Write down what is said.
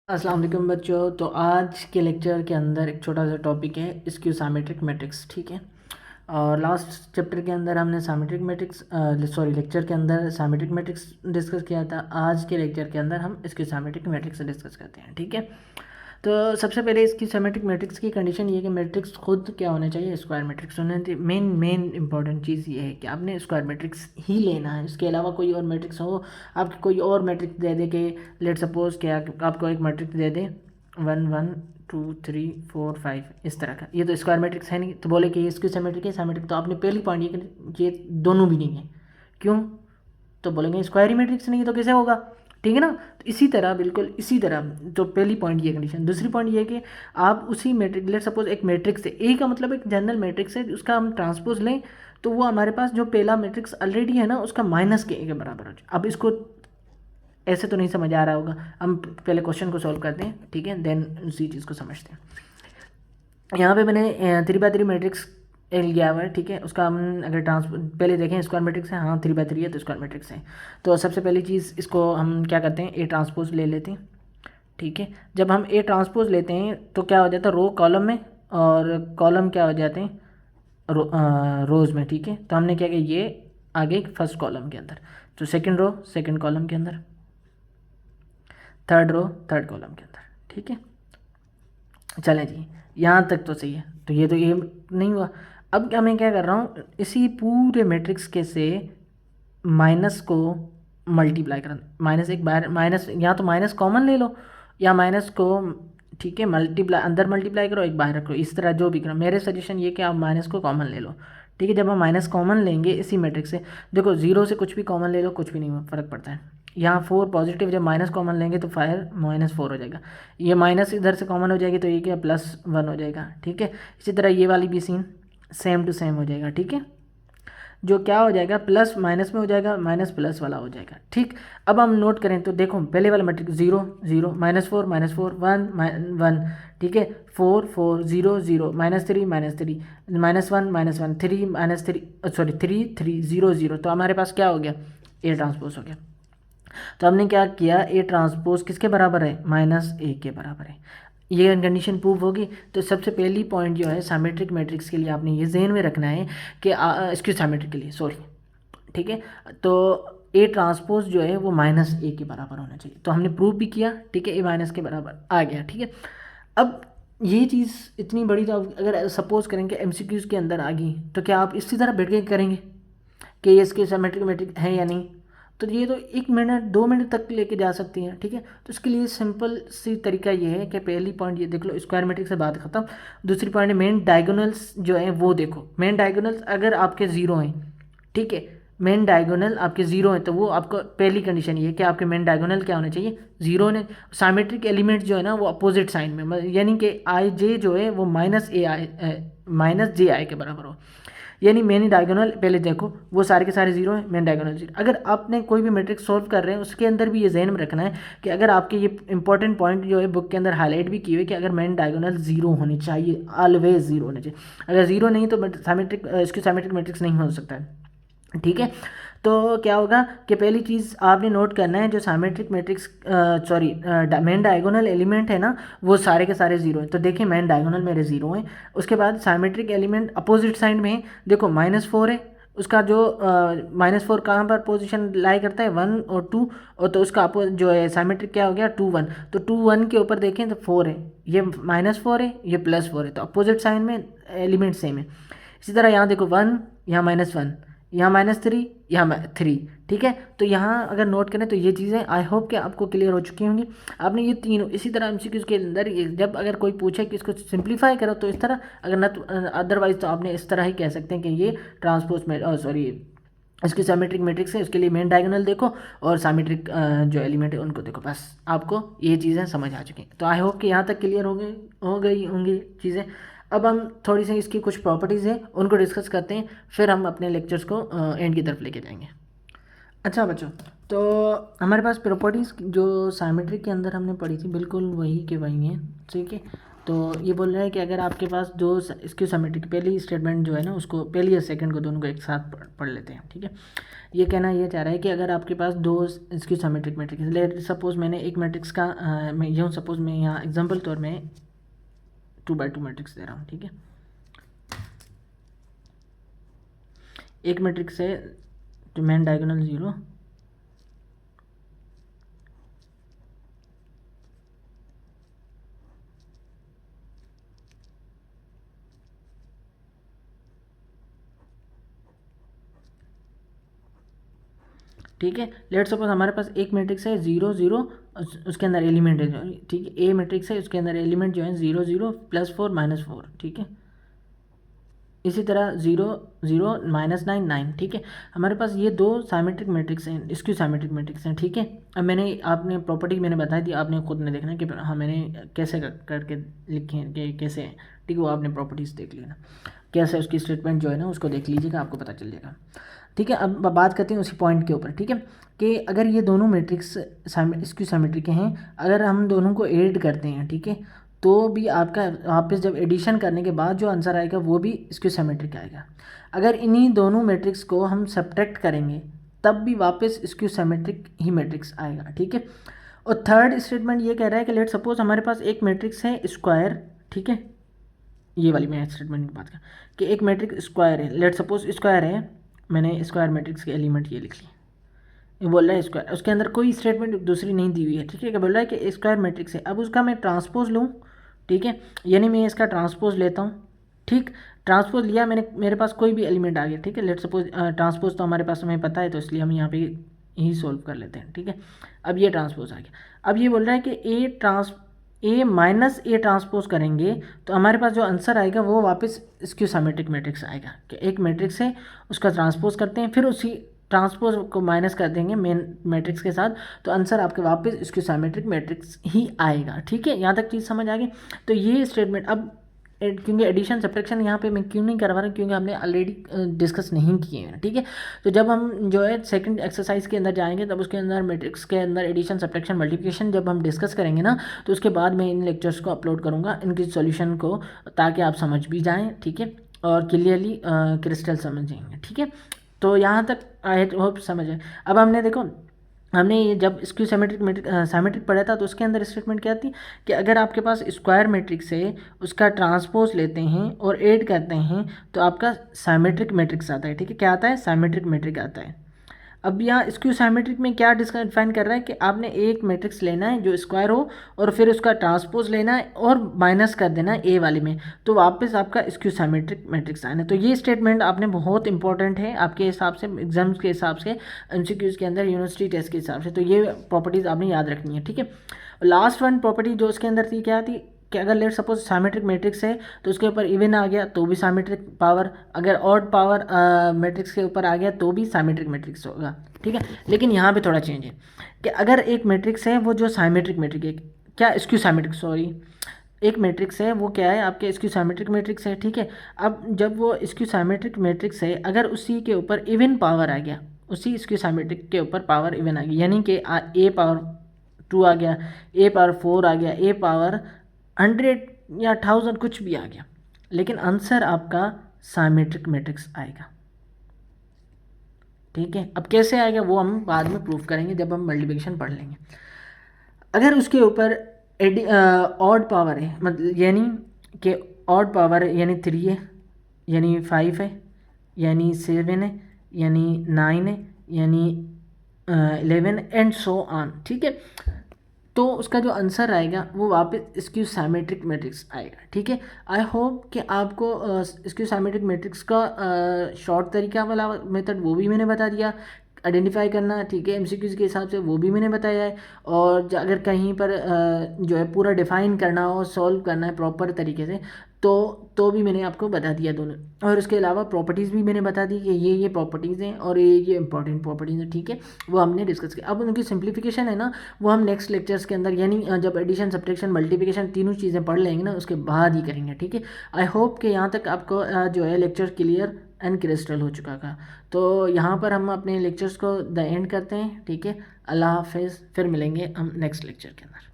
अस्सलाम वालेकुम बच्चों। तो आज के लेक्चर के अंदर एक छोटा सा टॉपिक है स्क्यू साइमेट्रिक मैट्रिक्स, ठीक है। और लास्ट चैप्टर के अंदर हमने साइमेट्रिक मैट्रिक्स लेक्चर के अंदर साइमेट्रिक मैट्रिक्स डिस्कस किया था। आज के लेक्चर के अंदर हम स्क्यू साइमेट्रिक मैट्रिक्स डिस्कस करते हैं, ठीक है। तो सबसे पहले इसकी सिमेट्रिक मैट्रिक्स की कंडीशन ये है कि मैट्रिक्स खुद क्या होना चाहिए, स्क्वायर मैट्रिक्स होना चाहिए। मेन इंपॉर्टेंट चीज़ ये है कि आपने स्क्वायर मैट्रिक्स ही लेना है, इसके अलावा कोई और मैट्रिक्स हो, आपकी कोई और मैट्रिक्स दे दे कि लेट सपोज कि आपको एक मैट्रिक्स दे दे 1 1 2 3 4 5 इस तरह का, ये तो स्क्वायर मैट्रिक्स है नहीं, तो बोले कि इसकी सिमेट्रिक है सिमेट्रिक, तो आपने पहली पॉइंट ये दोनों भी नहीं है। क्यों? तो बोलेंगे स्क्वायर ही मैट्रिक्स नहीं है तो कैसे होगा, ठीक है ना। तो इसी तरह बिल्कुल इसी तरह तो पहली पॉइंट ये कंडीशन। दूसरी पॉइंट ये कि आप उसी मैट्रिक्स, लेट सपोज एक मैट्रिक्स है, ए का मतलब एक जनरल मैट्रिक्स है, उसका हम ट्रांसपोज लें तो वो हमारे पास जो पहला मैट्रिक्स ऑलरेडी है ना उसका माइनस के ए के बराबर हो जाए। अब इसको ऐसे तो नहीं समझ आ रहा होगा, हम पहले क्वेश्चन को सॉल्व करते हैं, ठीक है, देन उसी चीज़ को समझते हैं। यहाँ पे मैंने 3x3 मैट्रिक्स एल लिया हुआ है, ठीक है। उसका हम अगर पहले देखें स्क्वायर मैट्रिक्स है, हाँ 3x3 है तो स्क्वायर मैट्रिक्स है। तो सबसे पहली चीज़ इसको हम क्या करते हैं, ए ट्रांसपोज ले लेते हैं, ठीक है। जब हम ए ट्रांसपोज लेते हैं तो क्या हो जाता है, रो कॉलम में और कॉलम क्या हो जाते हैं, रोज़ में, ठीक है। तो हमने क्या किया, ये आगे फर्स्ट कॉलम के अंदर, तो सेकंड रो सेकंड कॉलम के अंदर, थर्ड रो थर्ड कॉलम के अंदर, ठीक है। चलें जी, यहाँ तक तो सही है। तो ये नहीं हुआ। अब मैं क्या कर रहा हूँ, इसी पूरे मैट्रिक्स के से माइनस को मल्टीप्लाई करना, माइनस एक बाहर, माइनस या तो माइनस कॉमन ले लो या माइनस को, ठीक है, मल्टीप्लाई अंदर मल्टीप्लाई करो, एक बाहर रखो, इस तरह जो भी करो। मेरे सजेशन ये कि आप माइनस को कॉमन ले लो, ठीक है। जब हम माइनस कॉमन लेंगे इसी मैट्रिक्स से, देखो जीरो से कुछ भी कॉमन ले लो, कुछ भी नहीं फ़र्क पड़ता है। यहाँ 4 पॉजिटिव, जब माइनस कॉमन लेंगे तो 5 -4 हो जाएगा। ये माइनस इधर से कॉमन हो जाएगी तो ये क्या +1 हो जाएगा, ठीक है। इसी तरह ये वाली भी सीन सेम टू सेम हो जाएगा, ठीक है। जो क्या हो जाएगा, प्लस माइनस में हो जाएगा, माइनस प्लस वाला हो जाएगा, ठीक। अब हम नोट करें तो देखो पहले वाला मैट्रिक्स 0 0 -4 -4 1 1, ठीक है, 4 4 0 0 -3 -3 -1 -1 3 -3 सॉरी 3 3 0 0। तो हमारे पास क्या हो गया, ए ट्रांसपोज हो गया। तो हमने क्या किया, ए ट्रांसपोज किसके बराबर है, -a के बराबर है। ये कंडीशन प्रूव होगी। तो सबसे पहली पॉइंट जो है साइमेट्रिक मैट्रिक्स के लिए आपने ये जहन में रखना है कि इसकी साइमेट्रिक के लिए सॉरी, ठीक है। तो ए ट्रांसपोज जो है वो -a के बराबर होना चाहिए। तो हमने प्रूव भी किया, ठीक है, ए माइनस के बराबर आ गया, ठीक है। अब ये चीज़ इतनी बड़ी, तो अगर सपोज करेंगे एमसीक्यूज़ के अंदर आ गई तो क्या आप इसी तरह बैठ के करेंगे कि ये इसके सिमेट्रिक मैट्रिक है या नहीं। तो ये तो 1 मिनट 2 मिनट तक लेके जा सकती हैं, ठीक है। तो इसके लिए सिंपल सी तरीका ये है कि पहली पॉइंट ये देख लो, स्क्वायर मैट्रिक्स से बात खत्म। दूसरी पॉइंट मेन डायगोनल्स जो है वो देखो, मेन डायगोनल्स अगर आपके ज़ीरो हैं, ठीक है, मेन डायगोनल आपके ज़ीरो हैं, तो वो आपको पहली कंडीशन ये है कि आपके मेन डायगोनल क्या होने चाहिए, ज़ीरो ने। साइमेट्रिक एलिमेंट जो है ना वो अपोजिट साइन में, यानी कि आई जे जो है वो -जे आई के बराबर हो। यानी मेन डायगोनल पहले देखो वो सारे के सारे जीरो हैं, मेन डायगोनल जीरो। अगर आपने कोई भी मैट्रिक्स सॉल्व कर रहे हैं उसके अंदर भी ये जहन में रखना है कि अगर आपके ये इंपॉर्टेंट पॉइंट जो है बुक के अंदर हाईलाइट भी किए हुए कि अगर मेन डायगोनल जीरो होनी चाहिए, ऑलवेज जीरो होने चाहिए। अगर जीरो नहीं तो साइमेट्रिक इसकी साइमेट्रिक मैट्रिक्स नहीं हो सकता है, ठीक है। तो क्या होगा कि पहली चीज़ आपने नोट करना है, जो symmetric matrix sorry main diagonal element है ना वो सारे के सारे जीरो हैं। तो देखिए मेन डायगोनल मेरे जीरो हैं। उसके बाद साइमेट्रिक एलिमेंट अपोजिट साइड में है, देखो -4 है, उसका जो -4 कहाँ पर पोजीशन लाई करता है, 1 और 2, और तो उसका जो है साइमेट्रिक क्या हो गया 2 1। तो 2 1 के ऊपर देखें तो 4 है, ये -4 है, ये +4 है, तो अपोजिट साइड में एलिमेंट सेम है। इसी तरह यहाँ देखो 1 यहाँ -1, यहाँ -3 यहाँ 3, ठीक है। तो यहाँ अगर नोट करें तो ये चीज़ें आई होप कि आपको क्लियर हो चुकी होंगी। आपने ये तीनों इसी तरह एमसीक्यूज़ के अंदर जब अगर कोई पूछे कि इसको सिंप्लीफाई करो तो इस तरह, अगर न तो अदरवाइज तो आपने इस तरह ही कह सकते हैं कि ये ट्रांसपोज में सॉरी इसकी साइमेट्रिक मैट्रिक्स है, उसके लिए मेन डायगोनल देखो और साइमेट्रिक जो एलिमेंट है उनको देखो, बस आपको ये चीज़ें समझ आ चुकी हैं। तो आई होप कि यहाँ तक क्लियर हो गई होंगी चीज़ें। अब हम थोड़ी सी इसकी कुछ प्रॉपर्टीज़ हैं उनको डिस्कस करते हैं, फिर हम अपने लेक्चर्स को एंड की तरफ लेके जाएंगे। अच्छा बच्चों, तो हमारे पास प्रॉपर्टीज़ जो साइमेट्रिक के अंदर हमने पढ़ी थी बिल्कुल वही के वही हैं, ठीक है। तो ये बोल रहा है कि अगर आपके पास दो स्क्यू सिमेट्रिक, पहली स्टेटमेंट जो है ना उसको, पहली या सेकंड को दोनों को एक साथ पढ़ लेते हैं, ठीक है। ये कहना ये चाह रहा है कि अगर आपके पास दो skew symmetric matrix, let suppose मैंने एक मैट्रिक्स का मैं यूँ सपोज मैं यहाँ एग्जांपल तौर में 2x2 मैट्रिक्स दे रहा हूँ, ठीक है। एक मैट्रिक्स है तो मेन डायगोनल 0, ठीक है। लेट सपोज हमारे पास एक मैट्रिक्स है 0 0, उसके अंदर एलिमेंट है, ठीक है। ए मैट्रिक्स है, उसके अंदर एलिमेंट जो है 0 0 +4 -4, ठीक है। इसी तरह 0 0 -9 9, ठीक है। हमारे पास ये दो साइमेट्रिक मैट्रिक्स हैं, स्क्यू साइमेट्रिक मैट्रिक्स हैं, ठीक है। अब आपने प्रॉपर्टी मैंने बताई थी, आपने खुद ने देखना कि हाँ मैंने कैसे करके लिखे हैं कि कैसे, ठीक है। वो आपने प्रॉपर्टीज़ देख लेना, कैसे उसकी स्टेटमेंट जो है ना उसको देख लीजिएगा, आपको पता चल जाएगा, ठीक है। अब बात करते हैं उसी पॉइंट के ऊपर, ठीक है, कि अगर ये दोनों मैट्रिक्स स्क्यू सिमेट्रिक के हैं, अगर हम दोनों को ऐड करते हैं, ठीक है, तो भी आपका वापस जब एडिशन करने के बाद जो आंसर आएगा वो भी स्क्यू सिमेट्रिक आएगा। अगर इन्हीं दोनों मैट्रिक्स को हम सब्ट्रैक्ट करेंगे तब भी वापस स्क्यू सिमेट्रिक ही मैट्रिक्स आएगा, ठीक है। और थर्ड स्टेटमेंट ये कह रहा है कि लेट सपोज हमारे पास एक मैट्रिक्स है स्क्वायर, ठीक है। ये वाली मैं स्टेटमेंट की बात कर कि एक मैट्रिक्स स्क्वायर है, लेट सपोज स्क्वायर है, मैंने स्क्वायर मैट्रिक्स के एलिमेंट ये लिख लिए, ये बोल रहा है स्क्वायर, उसके अंदर कोई स्टेटमेंट दूसरी नहीं दी हुई है, ठीक है। क्या बोल रहा है कि स्क्वायर मैट्रिक्स है, अब उसका मैं ट्रांसपोज लूँ, ठीक है, यानी मैं इसका ट्रांसपोज लेता हूँ, ठीक। ट्रांसपोज लिया मैंने, मेरे पास कोई भी एलिमेंट आ गया, ठीक है। लेट सपोज ट्रांसपोज तो हमारे पास हमें पता है, तो इसलिए हम यहाँ पे ही सोल्व कर लेते हैं, ठीक है। अब ये ट्रांसपोज आ गया, अब ये बोल रहा है कि ए माइनस ए ट्रांसपोज करेंगे तो हमारे पास जो आंसर आएगा वो वापस स्क्यू सिमेट्रिक मैट्रिक्स आएगा, कि एक मैट्रिक्स है उसका ट्रांसपोज करते हैं, फिर उसी ट्रांसपोज को माइनस कर देंगे मेन मैट्रिक्स के साथ, तो आंसर आपके वापस स्क्यू सिमेट्रिक मैट्रिक्स ही आएगा, ठीक है। यहाँ तक चीज़ समझ आ गई। तो ये स्टेटमेंट अब क्योंकि एडिशन सब्ट्रैक्शन यहाँ पे मैं क्यों नहीं करवा रहा, क्योंकि हमने ऑलरेडी डिस्कस नहीं किए हैं, ठीक है। तो जब हम जो है सेकंड एक्सरसाइज के अंदर जाएंगे तब उसके अंदर मैट्रिक्स के अंदर एडिशन सब्ट्रैक्शन मल्टीप्लिकेशन जब हम डिस्कस करेंगे ना, तो उसके बाद मैं इन लेक्चर्स को अपलोड करूँगा, इनकी सॉल्यूशन को, ताकि आप समझ भी जाएँ, ठीक है, और क्लियरली क्रिस्टल समझ जाएंगे, ठीक है। तो यहाँ तक आई होप समझ आए। अब हमने देखो, हमने ये जब स्क्यू सिमेट्रिक पढ़ा था तो उसके अंदर स्टेटमेंट क्या थी कि अगर आपके पास स्क्वायर मैट्रिक्स है, उसका ट्रांसपोज लेते हैं और ऐड करते हैं तो आपका सिमेट्रिक मैट्रिक्स आता है, ठीक है। क्या आता है? सिमेट्रिक मैट्रिक आता है। अब यहाँ स्क्यू सिमेट्रिक में क्या डिफाइन कर रहा है कि आपने एक मैट्रिक्स लेना है जो स्क्वायर हो और फिर उसका ट्रांसपोज लेना है और माइनस कर देना है ए वाले में, तो वापस आपका स्क्यू सिमेट्रिक मैट्रिक्स आना है। तो ये स्टेटमेंट आपने बहुत इंपॉर्टेंट है आपके हिसाब से, एग्जाम्स के हिसाब से, एमसीक्यूज के अंदर, यूनिवर्सिटी टेस्ट के हिसाब से, तो ये प्रॉपर्टीज़ आपने याद रखनी है, ठीक है। लास्ट वन प्रॉपर्टी जो उसके अंदर थी क्या थी कि अगर लेट सपोज सिमेट्रिक मैट्रिक्स है तो उसके ऊपर इवन आ गया तो भी सिमेट्रिक पावर, अगर ऑड पावर मैट्रिक्स के ऊपर आ गया तो भी सिमेट्रिक मैट्रिक्स होगा, ठीक है। लेकिन यहाँ पे थोड़ा चेंज है कि अगर एक मैट्रिक्स है वो जो सिमेट्रिक मैट्रिक है, क्या स्क्यू सिमेट्रिक, सॉरी, एक मैट्रिक्स है वो क्या है आपके स्क्यू सिमेट्रिक मैट्रिक्स है, ठीक है। अब जब वो स्क्यू सिमेट्रिक मैट्रिक्स है, अगर उसी के ऊपर इवन पावर आ गया, उसी स्क्यू सिमेट्रिक के ऊपर पावर इवन आ गई, यानी कि ए पावर 2 आ गया, ए पावर 4 आ गया, ए पावर 100 या 1000 कुछ भी आ गया, लेकिन आंसर आपका सिमेट्रिक मैट्रिक्स आएगा, ठीक है। अब कैसे आएगा वो हम बाद में प्रूफ करेंगे जब हम मल्टीप्लिकेशन पढ़ लेंगे। अगर उसके ऊपर ऑड पावर है, मतलब यानी कि ऑड पावर यानी 3 है, यानी 5 है, यानी 7 है, यानी 9 है, यानी 11 एंड सो ऑन, ठीक है। तो उसका जो आंसर आएगा वो वापस स्क्यू सिमेट्रिक मैट्रिक्स आएगा, ठीक है। आई होप कि आपको स्क्यू सिमेट्रिक मैट्रिक्स का शॉर्ट तरीका वाला मेथड वो भी मैंने बता दिया, आइडेंटिफाई करना, ठीक है, एमसीक्यूज के हिसाब से वो भी मैंने बताया है। और अगर कहीं पर जो है पूरा डिफाइन करना हो, सॉल्व करना है प्रॉपर तरीके से, तो भी मैंने आपको बता दिया दोनों। और उसके अलावा प्रॉपर्टीज़ भी मैंने बता दी कि ये प्रॉपर्टीज़ हैं और ये इंपॉर्टेंट प्रॉपर्टीज़ हैं, ठीक है, वो हमने डिस्कस किया। अब उनकी सिंप्लीफिकेशन है ना, वो हम नेक्स्ट लेक्चर्स के अंदर, यानी जब एडिशन सब्ट्रैक्शन मल्टीप्लिकेशन तीनों चीज़ें पढ़ लेंगे ना उसके बाद ही करेंगे, ठीक है। आई होप कि यहाँ तक आपको जो है लेक्चर क्लियर एंड क्रिस्टल हो चुका था। तो यहाँ पर हम अपने लेक्चर्स को द एंड करते हैं, ठीक है। अल्लाह हाफिज़, फिर मिलेंगे हम नेक्स्ट लेक्चर के अंदर।